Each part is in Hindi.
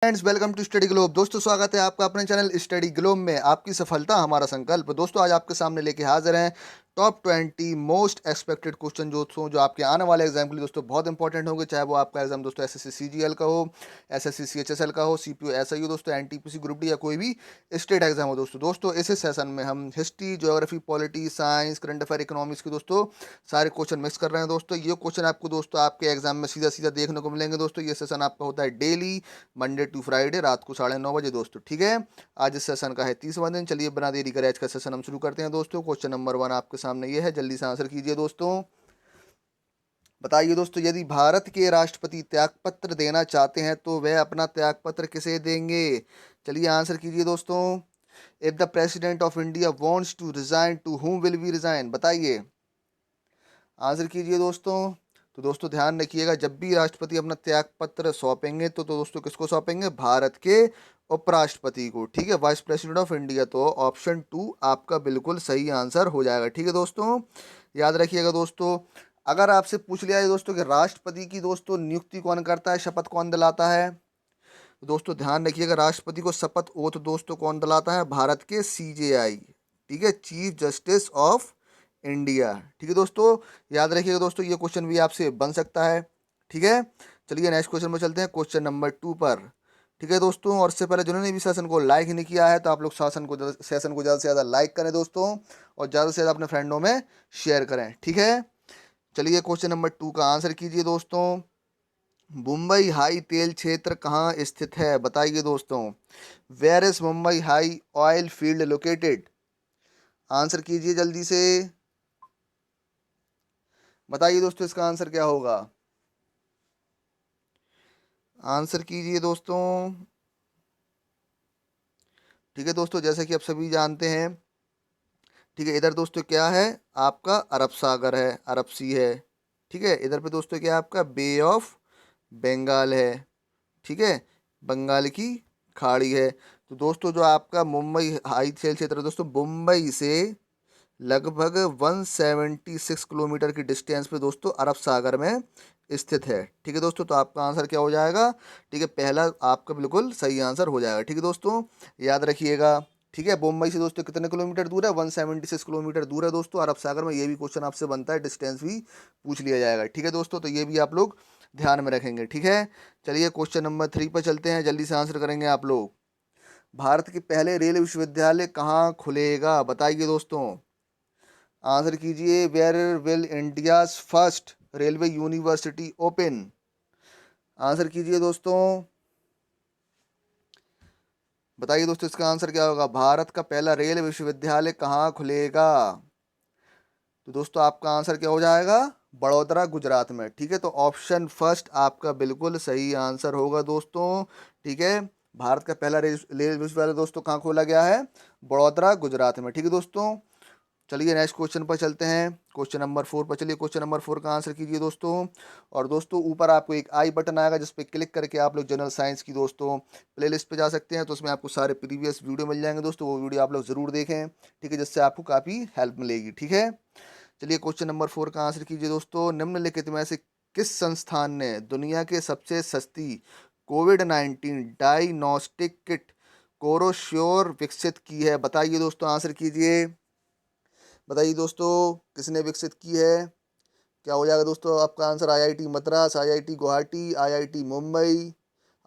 Friends, welcome to study globe. दोस्तों, स्वागत है आपका अपने चैनल स्टडी ग्लोब में। आपकी सफलता हमारा संकल्प। दोस्तों, आज आपके सामने लेके हाजिर हैं टॉप 20 मोस्ट एक्सपेक्टेड क्वेश्चन जो आपके आने वाले एग्जाम के लिए दोस्तों बहुत इंपॉर्टेंट होंगे। चाहे वो आपका एग्जाम दोस्तों एसएससी सीजीएल का हो, एसएससी सीएचएसएल का हो, सीपीओ एसआई हो दोस्तों, एनटीपीसी ग्रुप डी या कोई भी स्टेट एग्जाम हो दोस्तों इस सेशन में हम history, geography, polity, science, current affair, economics के दोस्तों सारे क्वेश्चन मिक्स कर रहे हैं दोस्तों। ये क्वेश्चन आपको दोस्तों आपके एग्जाम में सीधा सीधा देखने को मिलेंगे दोस्तों। ये सेशन आपका होता है डेली, मंडे टू फ्राइडे रात को 9:30 बजे दोस्तों। ठीक है, आज इस सेशन का है 30वां दिन। चलिए बिना देरी करे आज का सेशन हम शुरू करते हैं दोस्तों। क्वेश्चन नंबर 1 आपके सामने ये है, जल्दी से आंसर कीजिए दोस्तों। बताइए दोस्तों, यदि भारत के राष्ट्रपति त्यागपत्र देना चाहते हैं तो वह अपना त्यागपत्र किसे देंगे? चलिए आंसर कीजिए दोस्तों। If the president of India wants to resign, to whom will be resign? बताइए, आंसर कीजिए दोस्तों। तो दोस्तों ध्यान रखिएगा, जब भी राष्ट्रपति अपना त्याग पत्र सौंपेंगे तो दोस्तों किसको सौंपेंगे? भारत के उपराष्ट्रपति को। ठीक है, वाइस प्रेसिडेंट ऑफ इंडिया। तो ऑप्शन 2 आपका बिल्कुल सही आंसर हो जाएगा। ठीक है दोस्तों, याद रखिएगा दोस्तों। अगर आपसे पूछ लिया है दोस्तों कि राष्ट्रपति की दोस्तों नियुक्ति कौन करता है, शपथ कौन दिलाता है, तो दोस्तों ध्यान रखिएगा, राष्ट्रपति को शपथ ओथ दोस्तों कौन दिलाता है? भारत के सीजेआई। ठीक है, चीफ जस्टिस ऑफ इंडिया। ठीक है दोस्तों, याद रखिएगा दोस्तों, ये क्वेश्चन भी आपसे बन सकता है। ठीक है, चलिए नेक्स्ट क्वेश्चन पर चलते हैं, क्वेश्चन नंबर 2 पर। ठीक है दोस्तों, और इससे पहले जिन्होंने भी सेशन को लाइक नहीं किया है तो आप लोग सेशन को ज़्यादा से ज़्यादा लाइक करें दोस्तों, और ज़्यादा से ज़्यादा अपने फ्रेंडों में शेयर करें। ठीक है, चलिए क्वेश्चन नंबर 2 का आंसर कीजिए दोस्तों। मुंबई हाई तेल क्षेत्र कहाँ स्थित है? बताइए दोस्तों, where is Mumbai high oil field located? Answer कीजिए जल्दी से, बताइए दोस्तों इसका आंसर क्या होगा? आंसर कीजिए दोस्तों। ठीक है दोस्तों, जैसा कि आप सभी जानते हैं, ठीक है, इधर दोस्तों क्या है? आपका अरब सागर है, अरब सी है। ठीक है, इधर पे दोस्तों क्या है? आपका बे ऑफ बंगाल है। ठीक है, बंगाल की खाड़ी है। तो दोस्तों जो आपका मुंबई हाई तेल क्षेत्र है दोस्तों, मुंबई से लगभग 176 किलोमीटर की डिस्टेंस पे दोस्तों अरब सागर में स्थित है। ठीक है दोस्तों, तो आपका आंसर क्या हो जाएगा? ठीक है, पहला आपका बिल्कुल सही आंसर हो जाएगा। ठीक है दोस्तों, याद रखिएगा। ठीक है, मुंबई से दोस्तों कितने किलोमीटर दूर है? 176 किलोमीटर दूर है दोस्तों अरब सागर में। ये भी क्वेश्चन आपसे बनता है, डिस्टेंस भी पूछ लिया जाएगा। ठीक है दोस्तों, तो ये भी आप लोग ध्यान में रखेंगे। ठीक है, चलिए क्वेश्चन नंबर 3 पर चलते हैं, जल्दी से आंसर करेंगे आप लोग। भारत के पहले रेल विश्वविद्यालय कहाँ खुलेगा? बताइए दोस्तों, आंसर कीजिए। Where will India's first railway university open? Answer कीजिए दोस्तों, बताइए दोस्तों इसका आंसर क्या होगा? भारत का पहला रेल विश्वविद्यालय कहाँ खुलेगा? तो दोस्तों आपका आंसर क्या हो जाएगा? बड़ौदा, गुजरात में। ठीक है, तो ऑप्शन फर्स्ट आपका बिल्कुल सही आंसर होगा दोस्तों। ठीक है, भारत का पहला रेल विश्वविद्यालय दोस्तों कहाँ खोला गया है? बड़ौदा, गुजरात में। ठीक है दोस्तों, चलिए नेक्स्ट क्वेश्चन पर चलते हैं, क्वेश्चन नंबर 4 पर। चलिए क्वेश्चन नंबर 4 का आंसर कीजिए दोस्तों। और दोस्तों ऊपर आपको एक आई बटन आएगा जिस पर क्लिक करके आप लोग जनरल साइंस की दोस्तों प्लेलिस्ट पे जा सकते हैं। तो उसमें आपको सारे प्रीवियस वीडियो मिल जाएंगे दोस्तों, वो वीडियो आप लोग ज़रूर देखें। ठीक है, जिससे आपको काफ़ी हेल्प मिलेगी। ठीक है, चलिए क्वेश्चन नंबर 4 का आंसर कीजिए दोस्तों। निम्नलिखित में से किस संस्थान ने दुनिया के सबसे सस्ती कोविड-19 डायग्नोस्टिक किट कोरोश्योर विकसित की है? बताइए दोस्तों, आंसर कीजिए। बताइए दोस्तों, किसने विकसित की है? क्या हो जाएगा दोस्तों आपका answer? IIT Madras, IIT Guwahati, IIT Mumbai,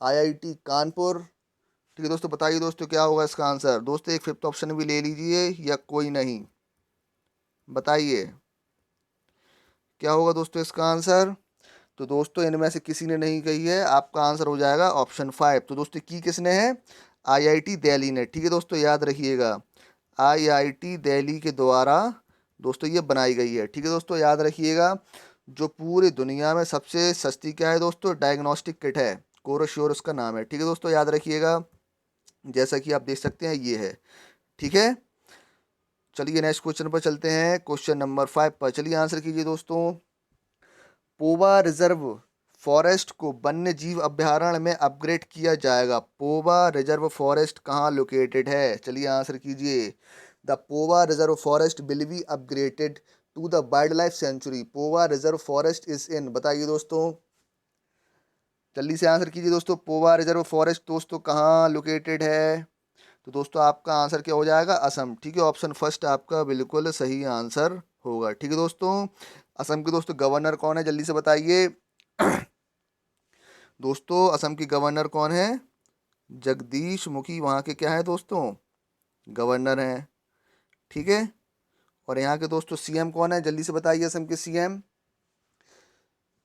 IIT Kanpur? ठीक है दोस्तों, बताइए दोस्तों क्या होगा इसका आंसर? दोस्तों एक फिफ्थ ऑप्शन भी ले लीजिए या कोई नहीं, बताइए क्या होगा दोस्तों इसका आंसर? तो दोस्तों इनमें से किसी ने नहीं कही है, आपका आंसर हो जाएगा ऑप्शन 5। तो दोस्तों की किसने है? आईआईटी दिल्ली ने। ठीक है दोस्तों, याद रखिएगा, आईआईटी दिल्ली के द्वारा दोस्तों ये बनाई गई है। ठीक है दोस्तों, याद रखिएगा, जो पूरी दुनिया में सबसे सस्ती क्या है दोस्तों? डायग्नोस्टिक किट है, कोरोश्योर उसका नाम है। ठीक है दोस्तों, याद रखिएगा, जैसा कि आप देख सकते हैं ये है। ठीक है, चलिए नेक्स्ट क्वेश्चन पर चलते हैं, क्वेश्चन नंबर 5 पर। चलिए आंसर कीजिए दोस्तों। पोवा रिजर्व फॉरेस्ट को वन्य जीव अभयारण्य में अपग्रेड किया जाएगा। पोवा रिजर्व फॉरेस्ट कहाँ लोकेटेड है? चलिए आंसर कीजिए। The Powa reserve forest will be upgraded to the wild life sanctuary. Powa reserve forest is in, बताइए दोस्तों। जल्दी से आंसर कीजिए दोस्तों। पोवा रिजर्व फॉरेस्ट दोस्तों कहाँ लोकेटेड है? तो दोस्तों आपका आंसर क्या हो जाएगा? असम। ठीक है, ऑप्शन फर्स्ट आपका बिल्कुल सही आंसर होगा। ठीक है दोस्तों, असम के दोस्तों गवर्नर कौन है जल्दी से बताइए। दोस्तों असम की गवर्नर कौन है? जगदीश मुखी वहाँ के क्या है दोस्तों? गवर्नर हैं। ठीक है, और यहाँ के दोस्तों सीएम कौन है जल्दी से बताइए। असम के सीएम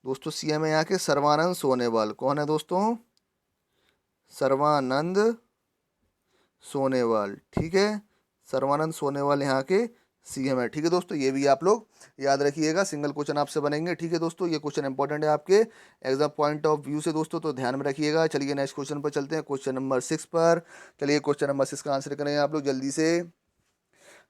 दोस्तों, सीएम है यहाँ के सर्बानंद सोनोवाल। कौन है दोस्तों? सर्बानंद सोनेवाल। ठीक है, सर्बानंद सोनेवाल यहाँ के सीएम है। ठीक है दोस्तों, ये भी आप लोग याद रखिएगा, सिंगल क्वेश्चन आपसे बनेंगे। ठीक है दोस्तों, ये क्वेश्चन इंपॉर्टेंट है आपके एग्जाम पॉइंट ऑफ व्यू से दोस्तों, तो ध्यान में रखिएगा। चलिए नेक्स्ट क्वेश्चन पर चलते हैं, क्वेश्चन नंबर 6 पर। चलिए क्वेश्चन नंबर 6 का आंसर करें आप लोग जल्दी से।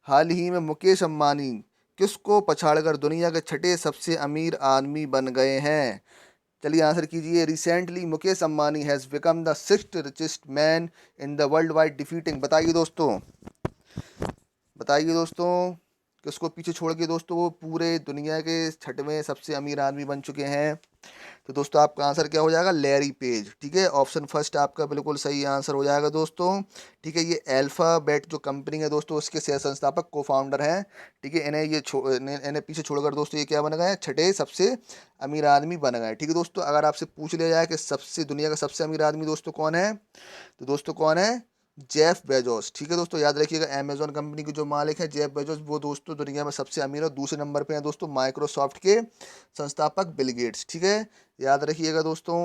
हाल ही में मुकेश अंबानी किसको पछाड़कर दुनिया के छठे सबसे अमीर आदमी बन गए हैं? चलिए आंसर कीजिए। Recently Mukesh Ambani has become the sixth richest man in the world wide defeating, बताइए दोस्तों, बताइए दोस्तों, किसको पीछे छोड़ के दोस्तों वो पूरे दुनिया के छठवें सबसे अमीर आदमी बन चुके हैं? तो दोस्तों आपका आंसर क्या हो जाएगा? Larry page. ठीक है, ऑप्शन फर्स्ट आपका बिल्कुल सही आंसर हो जाएगा दोस्तों। ठीक है, ये अल्फाबेट जो कंपनी है दोस्तों, उसके सह संस्थापक को फाउंडर हैं। ठीक है, इन्हें पीछे छोड़कर दोस्तों ये क्या बन गए? छठे सबसे अमीर आदमी बन गए। ठीक है दोस्तों, अगर आपसे पूछ लिया जाए कि सबसे दुनिया का सबसे अमीर आदमी दोस्तों कौन है, तो दोस्तों कौन है? Jeff Bezos. ठीक है दोस्तों, याद रखिएगा, अमेजोन कंपनी के जो मालिक हैं जेफ बेजोस, वो दोस्तों दुनिया में सबसे अमीर और दूसरे नंबर पे हैं दोस्तों माइक्रोसॉफ्ट के संस्थापक बिल गेट्स। ठीक है, याद रखिएगा दोस्तों,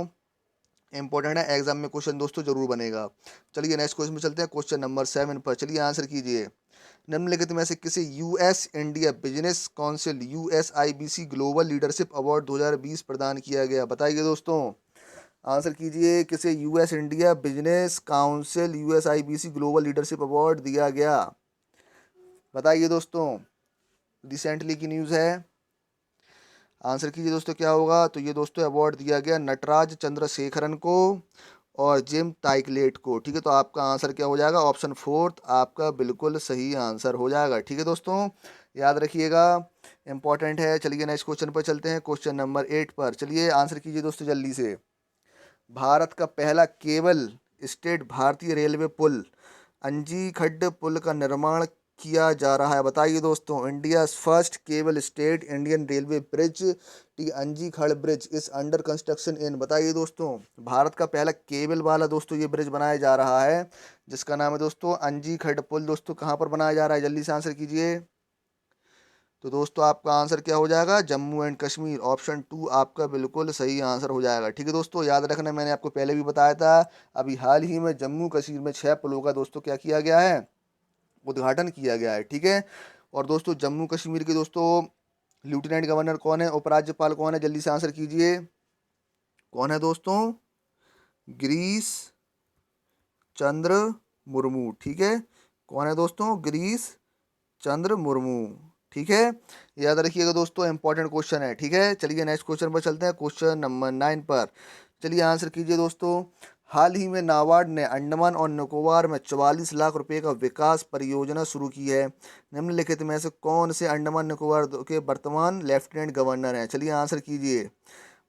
इंपॉर्टेंट है, एग्जाम में क्वेश्चन दोस्तों जरूर बनेगा। चलिए नेक्स्ट क्वेश्चन में चलते हैं, क्वेश्चन नंबर 7 पर। चलिए आंसर कीजिए। निम्नलिखित में से किसे US India business council USIBC global leadership award 2020 प्रदान किया गया? बताइए दोस्तों, आंसर कीजिए, किसे US India business council USIBC global leadership award दिया गया? बताइए दोस्तों, रिसेंटली की न्यूज़ है। आंसर कीजिए दोस्तों, क्या होगा? तो ये दोस्तों अवार्ड दिया गया नटराज चंद्रशेखरन को और जिम टाइकलेट को। ठीक है, तो आपका आंसर क्या हो जाएगा? ऑप्शन फोर्थ आपका बिल्कुल सही आंसर हो जाएगा। ठीक है दोस्तों, याद रखिएगा, इंपॉर्टेंट है। चलिए नेक्स्ट क्वेश्चन पर चलते हैं, क्वेश्चन नंबर 8 पर। चलिए आंसर कीजिए दोस्तों जल्दी से। भारत का पहला केबल स्टेट भारतीय रेलवे पुल अंजी खड्ड पुल का निर्माण किया जा रहा है? बताइए दोस्तों, India first cable stayed Indian railway bridge T अंजी खड़ ब्रिज इस अंडर कंस्ट्रक्शन इन, बताइए दोस्तों, भारत का पहला केबल वाला दोस्तों ये ब्रिज बनाया जा रहा है जिसका नाम है दोस्तों अंजी खड़ पुल। दोस्तों कहाँ पर बनाया जा रहा है? जल्दी से आंसर कीजिए। तो दोस्तों आपका आंसर क्या हो जाएगा? जम्मू एंड कश्मीर। ऑप्शन 2 आपका बिल्कुल सही आंसर हो जाएगा। ठीक है दोस्तों, याद रखना, मैंने आपको पहले भी बताया था, अभी हाल ही में जम्मू कश्मीर में 6 पुलों का दोस्तों क्या किया गया है? उद्घाटन किया गया है। ठीक है, और दोस्तों जम्मू कश्मीर के दोस्तों लेफ्टिनेंट गवर्नर कौन है? उपराज्यपाल कौन है? जल्दी से आंसर कीजिए। कौन है दोस्तों? गिरीश चंद्र मुर्मू। ठीक है, कौन है दोस्तों? गिरीश चंद्र मुर्मू। ठीक है, याद रखिएगा दोस्तों, इंपॉर्टेंट क्वेश्चन है। ठीक है, चलिए नेक्स्ट क्वेश्चन पर चलते हैं, क्वेश्चन नंबर 9 पर। चलिए आंसर कीजिए दोस्तों। हाल ही में नाबार्ड ने अंडमान और निकोबार में 44 लाख रुपए का विकास परियोजना शुरू की है। निम्नलिखित में से कौन से अंडमान निकोबार के वर्तमान लेफ्टिनेंट गवर्नर हैं? चलिए आंसर कीजिए,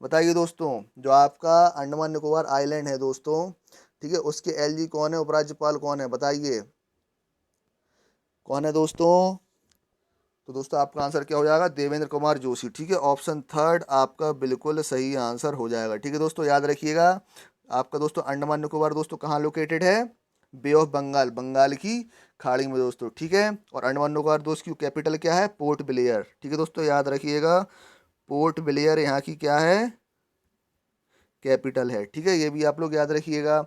बताइए दोस्तों, जो आपका अंडमान निकोबार आइलैंड है दोस्तों, ठीक है, उसके एलजी कौन है? उपराज्यपाल कौन है? बताइए, कौन है दोस्तों? तो दोस्तों आपका आंसर क्या हो जाएगा? देवेंद्र कुमार जोशी। ठीक है, ऑप्शन थर्ड आपका बिल्कुल सही आंसर हो जाएगा। ठीक है दोस्तों, याद रखिएगा, आपका दोस्तों अंडमान निकोबार दोस्तों कहाँ लोकेटेड है? बे ऑफ बंगाल, बंगाल की खाड़ी में दोस्तों। ठीक है, और अंडमान निकोबार दोस्त की कैपिटल क्या है? Port Blair. ठीक है दोस्तों, याद रखिएगा, पोर्ट ब्लेयर यहाँ की क्या है? कैपिटल है। ठीक है, ये भी आप लोग याद रखिएगा।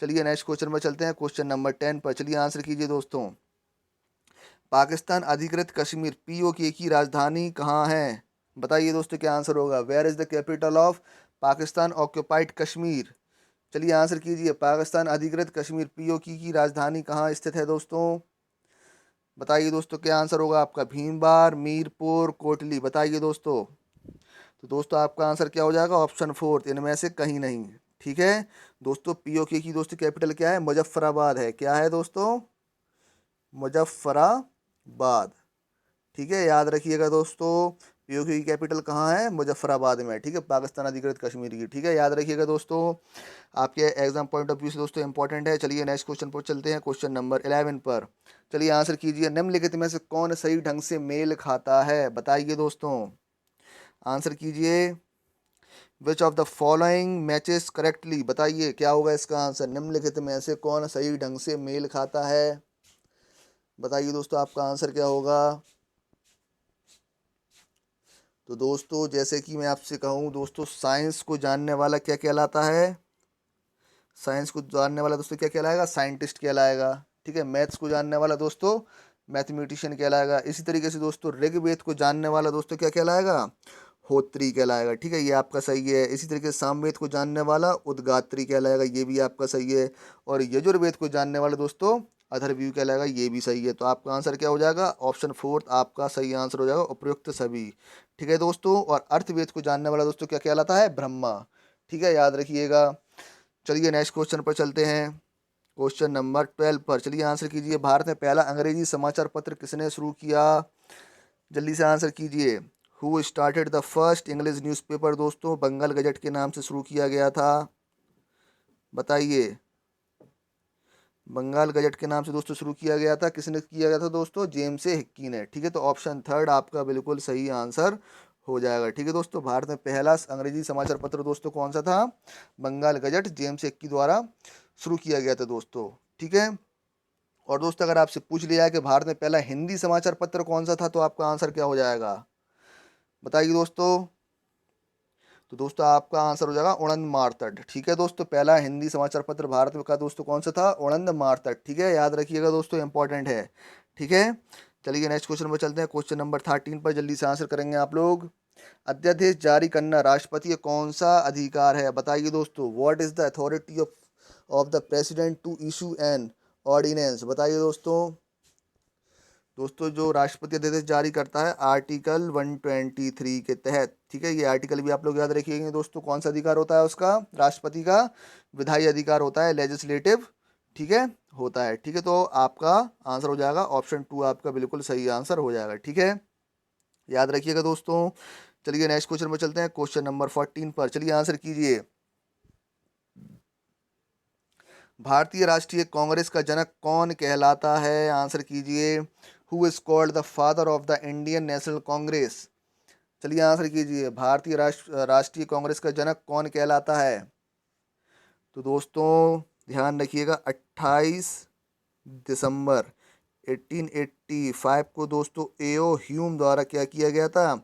चलिए नेक्स्ट क्वेश्चन में चलते हैं, क्वेश्चन नंबर 10 पर। चलिए आंसर कीजिए दोस्तों। पाकिस्तान अधिकृत कश्मीर पीओके की राजधानी कहाँ है? बताइए दोस्तों, क्या आंसर होगा? Where is the capital of Pakistan occupied Kashmir? चलिए आंसर कीजिए। पाकिस्तान अधिकृत कश्मीर पीओके की राजधानी कहाँ स्थित है दोस्तों? बताइए दोस्तों, क्या आंसर होगा आपका? भीमबार, मीरपुर, कोटली, बताइए दोस्तों। तो दोस्तों आपका आंसर क्या हो जाएगा? ऑप्शन फोर्थ, इनमें से कहीं नहीं। ठीक है दोस्तों, पीओके की दोस्तों कैपिटल क्या है? मुजफ्फराबाद है। क्या है दोस्तों? मुजफ्फराबाद। ठीक है, याद रखिएगा दोस्तों, पीओके की कैपिटल कहाँ है? मुजफ्फराबाद में, ठीक है, पाकिस्तान अधिकृत कश्मीर की, ठीक है, याद रखिएगा दोस्तों, आपके एग्जाम पॉइंट ऑफ व्यू से दोस्तों इंपॉर्टेंट है। चलिए नेक्स्ट क्वेश्चन पर चलते हैं, क्वेश्चन नंबर 11 पर। चलिए आंसर कीजिए, निम्नलिखित में से कौन सही ढंग से मेल खाता है? बताइए दोस्तों, आंसर कीजिए। विच of the following matches correctly, बताइए क्या होगा इसका आंसर। निम्नलिखित में से कौन सही ढंग से मेल खाता है? बताइए दोस्तों, आपका आंसर क्या होगा? तो दोस्तों जैसे कि मैं आपसे कहूँ दोस्तों, साइंस को जानने वाला क्या कहलाता है? साइंस को जानने वाला दोस्तों क्या कहलाएगा? साइंटिस्ट कहलाएगा, ठीक है। मैथ्स को जानने वाला दोस्तों मैथमेटिशियन कहलाएगा। इसी तरीके से दोस्तों ऋग्वेद को जानने वाला दोस्तों क्या कहलाएगा? होत्री कहलाएगा, ठीक है, ये आपका सही है। इसी तरीके से सामवेद को जानने वाला उद्गात्री कहलाएगा, ये भी आपका सही है। और यजुर्वेद को जानने वाला दोस्तों अथर्वणीय कहलाएगा, ये भी सही है। तो आपका आंसर क्या हो जाएगा? ऑप्शन फोर्थ आपका सही आंसर हो जाएगा, उपयुक्त सभी, ठीक है दोस्तों। और अर्थवेद को जानने वाला दोस्तों क्या कहलाता है? ब्रह्मा, ठीक है, याद रखिएगा। चलिए नेक्स्ट क्वेश्चन पर चलते हैं, क्वेश्चन नंबर 12 पर। चलिए आंसर कीजिए, भारत में पहला अंग्रेजी समाचार पत्र किसने शुरू किया? जल्दी से आंसर कीजिए। Who started the first English newspaper? दोस्तों बंगाल गजट के नाम से शुरू किया गया था, बताइए। बंगाल गजट के नाम से दोस्तों शुरू किया गया था, किसने किया गया था दोस्तों? जेम्स हिक्की ने, ठीक है। तो ऑप्शन थर्ड आपका बिल्कुल सही आंसर हो जाएगा, ठीक है दोस्तों। भारत में पहला अंग्रेजी समाचार पत्र दोस्तों कौन सा था? बंगाल गजट, जेम्स हिक्की द्वारा शुरू किया गया था दोस्तों, ठीक है। और दोस्तों अगर आपसे पूछ लिया है कि भारत में पहला हिंदी समाचार पत्र कौन सा था, तो आपका आंसर क्या हो जाएगा? बताइए दोस्तों। तो दोस्तों आपका आंसर हो जाएगा उड़न मारतट, ठीक है दोस्तों। पहला हिंदी समाचार पत्र भारत में का दोस्तों कौन सा था? उड़न मारतट, ठीक है, याद रखिएगा दोस्तों, इंपॉर्टेंट है, ठीक है। चलिए नेक्स्ट क्वेश्चन पर चलते हैं, क्वेश्चन नंबर 13 पर जल्दी से आंसर करेंगे आप लोग। अध्यादेश जारी करना राष्ट्रपति का कौन सा अधिकार है? बताइए दोस्तों, what is the authority of the president to issue an ordinance? बताइए दोस्तों। दोस्तों जो राष्ट्रपति अध्यादेश जारी करता है आर्टिकल 123 के तहत, ठीक है, ये आर्टिकल भी आप लोग याद रखिएगा दोस्तों। कौन सा अधिकार होता है उसका? राष्ट्रपति का विधायी अधिकार होता है, लेजिस्लेटिव, ठीक है, होता है, ठीक है। तो आपका आंसर हो जाएगा ऑप्शन 2 आपका बिल्कुल सही आंसर हो जाएगा, ठीक है, याद रखिएगा दोस्तों। चलिए नेक्स्ट क्वेश्चन पर चलते हैं, क्वेश्चन नंबर 14 पर। चलिए आंसर कीजिए, भारतीय राष्ट्रीय कांग्रेस का जनक कौन कहलाता है? आंसर कीजिए। Who is called the father of the Indian national Congress? चलिए आंसर कीजिए, भारतीय राष्ट्रीय कांग्रेस का जनक कौन कहलाता है? तो दोस्तों ध्यान रखिएगा, 28 दिसंबर 1885 को दोस्तों एओ ह्यूम द्वारा क्या किया गया था?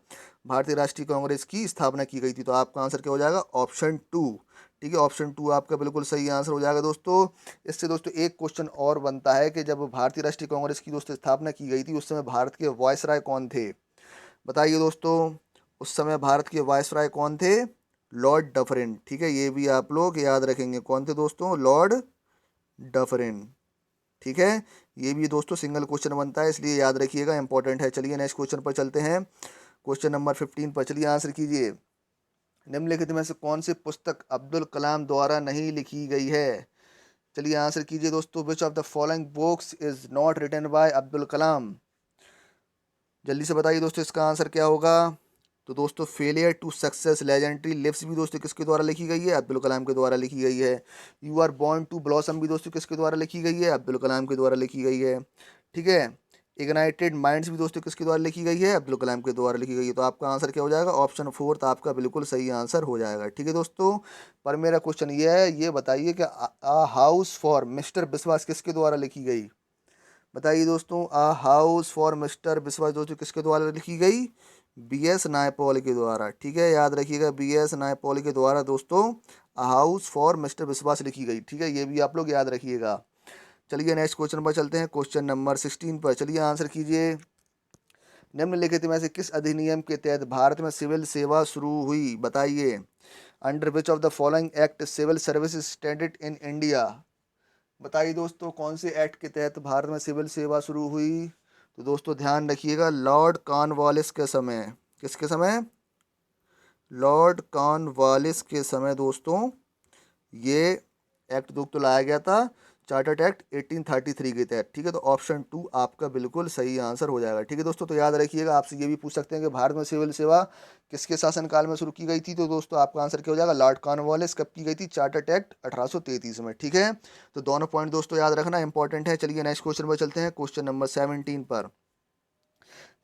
भारतीय राष्ट्रीय कांग्रेस की स्थापना की गई थी। तो आपका आंसर क्या हो जाएगा? ऑप्शन 2, ठीक है, ऑप्शन 2 आपका बिल्कुल सही आंसर हो जाएगा दोस्तों। इससे दोस्तों एक क्वेश्चन और बनता है कि जब भारतीय राष्ट्रीय कांग्रेस की दोस्तों स्थापना की गई थी, उस समय भारत के वायसराय कौन थे? बताइए दोस्तों, उस समय भारत के वायसराय कौन थे? लॉर्ड डफरिन, ठीक है, ये भी आप लोग याद रखेंगे, कौन थे दोस्तों? लॉर्ड डफरिन, ठीक है। ये भी दोस्तों सिंगल क्वेश्चन बनता है, इसलिए याद रखिएगा, इंपॉर्टेंट है। चलिए नेक्स्ट क्वेश्चन पर चलते हैं, क्वेश्चन नंबर 15 पर। चलिए आंसर कीजिए, निम्नलिखित में से कौन सी पुस्तक अब्दुल कलाम द्वारा नहीं लिखी गई है? चलिए आंसर कीजिए दोस्तों, which of the following books is not written by Abdul Kalam? जल्दी से बताइए दोस्तों, इसका आंसर क्या होगा? तो दोस्तों failure to success legendary lives भी दोस्तों किसके द्वारा लिखी गई है? अब्दुल कलाम के द्वारा लिखी गई है। You are born to blossom भी दोस्तों किसके द्वारा लिखी गई है? अब्दुल कलाम के द्वारा लिखी गई है, ठीक है। इग्नाइटेड माइंड्स भी दोस्तों किसके द्वारा लिखी गई है? अब्दुल कलाम के द्वारा लिखी गई है। तो आपका आंसर क्या हो जाएगा? ऑप्शन फोर्थ आपका बिल्कुल सही आंसर हो जाएगा, ठीक है दोस्तों। पर मेरा क्वेश्चन ये है, ये बताइए कि आ हाउस फॉर मिस्टर विश्वास किसके द्वारा लिखी गई? बताइए दोस्तों, आ हाउस फॉर मिस्टर विश्वास दोस्तों किसके द्वारा लिखी गई? बीएस नायपॉल के द्वारा, ठीक है, याद रखिएगा, बीएस नायपॉल के द्वारा दोस्तों आ हाउस फॉर मिस्टर विश्वास लिखी गई, ठीक है, ये भी आप लोग याद रखिएगा। चलिए नेक्स्ट क्वेश्चन पर चलते हैं, क्वेश्चन नंबर 16 पर। चलिए आंसर कीजिए, निम्नलिखित में से किस अधिनियम के तहत भारत में सिविल सेवा शुरू हुई? बताइए। Under which of the following act civil service standard in India? बताइए दोस्तों, कौन से एक्ट के तहत भारत में सिविल सेवा शुरू हुई? तो दोस्तों ध्यान रखिएगा, लॉर्ड कॉर्नवालिस के समय, किसके समय? लॉर्ड कॉर्नवालिस के समय दोस्तों ये एक्ट दोस्तों लाया गया था, चार्टर्ड एक्ट 1833 के तहत। ठीक है, तो ऑप्शन 2 आपका बिल्कुल सही आंसर हो जाएगा। ठीक है दोस्तों, तो याद रखिएगा, आपसे ये भी पूछ सकते हैं कि भारत में सिविल सेवा किसके शासनकाल में शुरू की गई थी, तो दोस्तों आपका आंसर क्या हो जाएगा, लॉर्ड कॉर्नवालिस। कब की गई थी, चार्टर्ड एक्ट 1833 में। ठीक है, तो दोनों पॉइंट दोस्तों याद रखना इंपॉर्टेंट है। चलिए नेक्स्ट क्वेश्चन पर चलते हैं, क्वेश्चन नंबर 17 पर।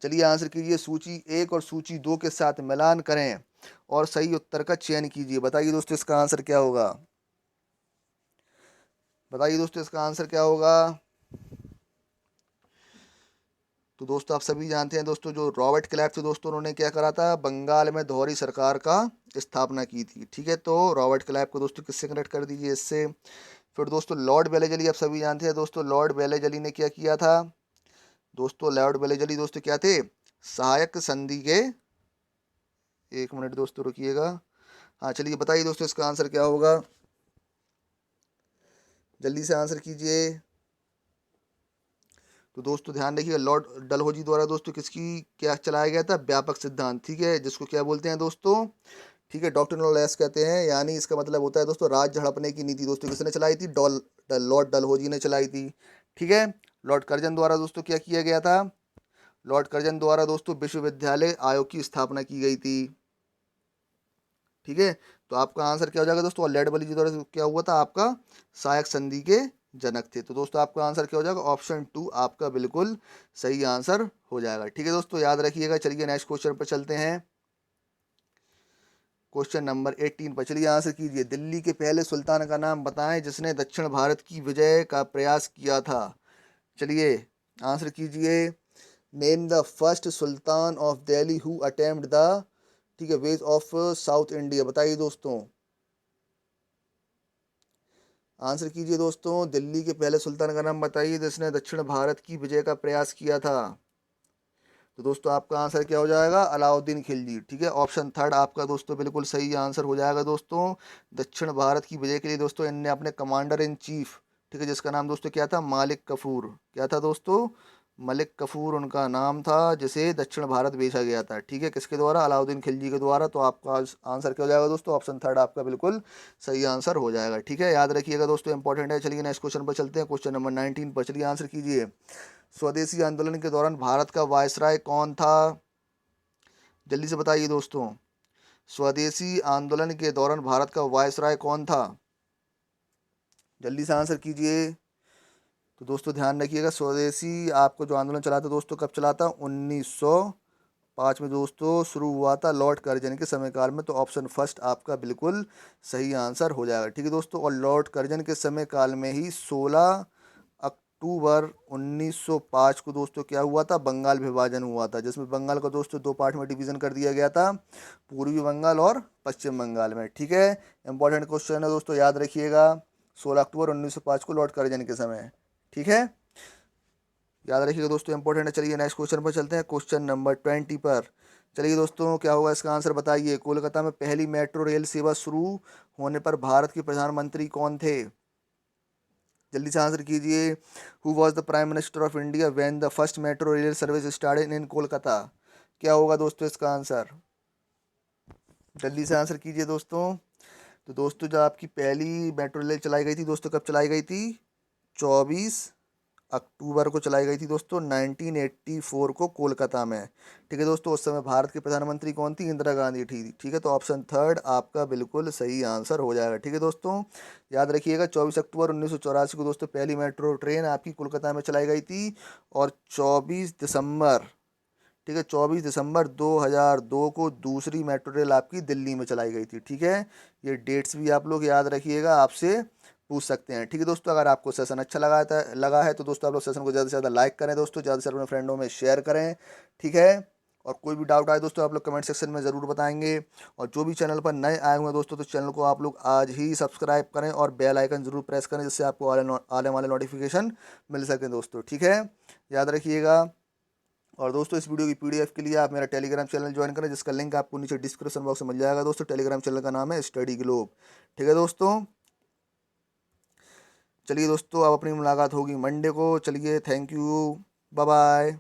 चलिए आंसर कीजिए, सूची 1 और सूची 2 के साथ मिलान करें और सही उत्तर का चयन कीजिए। बताइए दोस्तों इसका आंसर क्या होगा, बताइए दोस्तों इसका आंसर क्या होगा। तो दोस्तों आप सभी जानते हैं दोस्तों, जो रॉबर्ट क्लाइव थे दोस्तों, उन्होंने क्या करा था, बंगाल में दोहरी सरकार का स्थापना की थी। ठीक है, तो रॉबर्ट क्लाइव को दोस्तों किससे कनेक्ट कर दीजिए इससे। फिर दोस्तों लॉर्ड बेलेजली, आप सभी जानते हैं दोस्तों, लॉर्ड बेलेजली ने क्या किया था दोस्तों, लॉर्ड बेलेजली दोस्तों क्या थे, सहायक संधि के, एक मिनट दोस्तों रुकिएगा। हाँ चलिए बताइए दोस्तों इसका आंसर क्या होगा, जल्दी से आंसर कीजिए। तो दोस्तों ध्यान रखिएगा, लॉर्ड डलहौजी द्वारा दोस्तों किसकी क्या चलाया गया था, व्यापक सिद्धांत। ठीक है, जिसको क्या बोलते हैं दोस्तों, ठीक है, डॉक्ट्रिनल लॉस कहते हैं, यानी इसका मतलब होता है दोस्तों राज्य हड़पने की नीति दोस्तों किसने चलाई थी, लॉर्ड डलहौजी ने चलाई थी। ठीक है, लॉर्ड कर्जन द्वारा दोस्तों क्या किया गया था, लॉर्ड कर्जन द्वारा दोस्तों विश्वविद्यालय आयोग की स्थापना की गई थी। ठीक है, तो आपका आंसर क्या हो जाएगा दोस्तों, लॉर्ड बेलेजली द्वारा क्या हुआ था, आपका सहायक संधि के जनक थे। तो दोस्तों आपका आंसर क्या हो जाएगा, ऑप्शन 2 आपका बिल्कुल सही आंसर हो जाएगा। ठीक है दोस्तों, याद रखिएगा। चलिए नेक्स्ट क्वेश्चन पर चलते हैं, क्वेश्चन नंबर 18 पर। चलिए आंसर कीजिए, दिल्ली के पहले सुल्तान का नाम बताएं जिसने दक्षिण भारत की विजय का प्रयास किया था। चलिए आंसर कीजिए, name the first sultan of Delhi who attempt the, ठीक है, वेज ऑफ साउथ इंडिया। बताइए दोस्तों, आंसर कीजिए दोस्तों, दिल्ली के पहले सुल्तान का नाम बताइए जिसने दक्षिण भारत की विजय का प्रयास किया था। तो दोस्तों आपका आंसर क्या हो जाएगा, अलाउद्दीन खिलजी। ठीक है, ऑप्शन 3 आपका दोस्तों बिल्कुल सही आंसर हो जाएगा दोस्तों। दक्षिण भारत की विजय के लिए दोस्तों इनने अपने कमांडर इन चीफ, ठीक है, जिसका नाम दोस्तों क्या था, मालिक कफूर, क्या था दोस्तों, मलिक कफूर उनका नाम था, जिसे दक्षिण भारत भेजा गया था। ठीक है, किसके द्वारा, अलाउद्दीन खिलजी के द्वारा। तो आपका आंसर क्या हो जाएगा दोस्तों, ऑप्शन 3 आपका बिल्कुल सही आंसर हो जाएगा। ठीक है, याद रखिएगा दोस्तों, इंपॉर्टेंट है। चलिए नेक्स्ट क्वेश्चन पर चलते हैं, क्वेश्चन नंबर 19 पर। चलिए आंसर कीजिए, स्वदेशी आंदोलन के दौरान भारत का वायसराय कौन था। जल्दी से बताइए दोस्तों, स्वदेशी आंदोलन के दौरान भारत का वायसराय कौन था, जल्दी से आंसर कीजिए। तो दोस्तों ध्यान रखिएगा, स्वदेशी आपको जो आंदोलन चला था दोस्तों, कब चला था, 1905 में दोस्तों शुरू हुआ था, लॉर्ड कर्जन के समय काल में। तो ऑप्शन फर्स्ट आपका बिल्कुल सही आंसर हो जाएगा। ठीक है दोस्तों, और लॉर्ड कर्जन के समय काल में ही 16 अक्टूबर 1905 को दोस्तों क्या हुआ था, बंगाल विभाजन हुआ था, जिसमें बंगाल को दोस्तों दो पार्ट में डिवीजन कर दिया गया था, पूर्वी बंगाल और पश्चिम बंगाल में। ठीक है, इंपॉर्टेंट क्वेश्चन है दोस्तों, याद रखिएगा, 16 अक्टूबर 1905 को लॉर्ड कर्जन के समय। ठीक है, याद रखिएगा दोस्तों, इंपॉर्टेंट है। चलिए नेक्स्ट क्वेश्चन पर चलते हैं, क्वेश्चन नंबर 20 पर। चलिए दोस्तों क्या होगा इसका आंसर बताइए, कोलकाता में पहली मेट्रो रेल सेवा शुरू होने पर भारत के प्रधानमंत्री कौन थे। जल्दी से आंसर कीजिए, who was the prime minister of India when the first metro rail service started in Kolkata. क्या होगा दोस्तों इसका आंसर, जल्दी से आंसर कीजिए दोस्तों। तो दोस्तों जब आपकी पहली मेट्रो रेल चलाई गई थी दोस्तों, कब चलाई गई थी, 24 अक्टूबर को चलाई गई थी दोस्तों 1984 को कोलकाता में। ठीक है दोस्तों, उस समय भारत के प्रधानमंत्री कौन थी, इंदिरा गांधी थी। ठीक है, तो ऑप्शन 3 आपका बिल्कुल सही आंसर हो जाएगा। ठीक है दोस्तों, याद रखिएगा, 24 अक्टूबर 1984 को दोस्तों पहली मेट्रो ट्रेन आपकी कोलकाता में चलाई गई थी, और 24 दिसंबर, ठीक है, 24 दिसंबर 2002 को दूसरी मेट्रो रेल आपकी दिल्ली में चलाई गई थी। ठीक है, ये डेट्स भी आप लोग याद रखिएगा, आपसे पूछ सकते हैं। ठीक है दोस्तों, अगर आपको सेशन अच्छा लगा है तो दोस्तों आप लोग सेशन को ज़्यादा से ज़्यादा लाइक करें दोस्तों, ज़्यादा से ज़्यादा अपने फ्रेंडों में शेयर करें। ठीक है, और कोई भी डाउट आए दोस्तों आप लोग कमेंट सेक्शन में ज़रूर बताएंगे। और जो भी चैनल पर नए आए हुए हैं दोस्तों, तो चैनल को आप लोग आज ही सब्सक्राइब करें और बेल आइकन ज़रूर प्रेस करें, जिससे आपको आने वाले नोटिफिकेशन मिल सके दोस्तों। ठीक है, याद रखिएगा। और दोस्तों इस वीडियो की पीडीएफ के लिए आप मेरा टेलीग्राम चैनल ज्वाइन करें, जिसका लिंक आपको नीचे डिस्क्रिप्शन बॉक्स में मिल जाएगा दोस्तों। टेलीग्राम चैनल का नाम है स्टडी ग्लोब। ठीक है दोस्तों, चलिए दोस्तों अब अपनी मुलाकात होगी मंडे को। चलिए, थैंक यू, बाय बाय।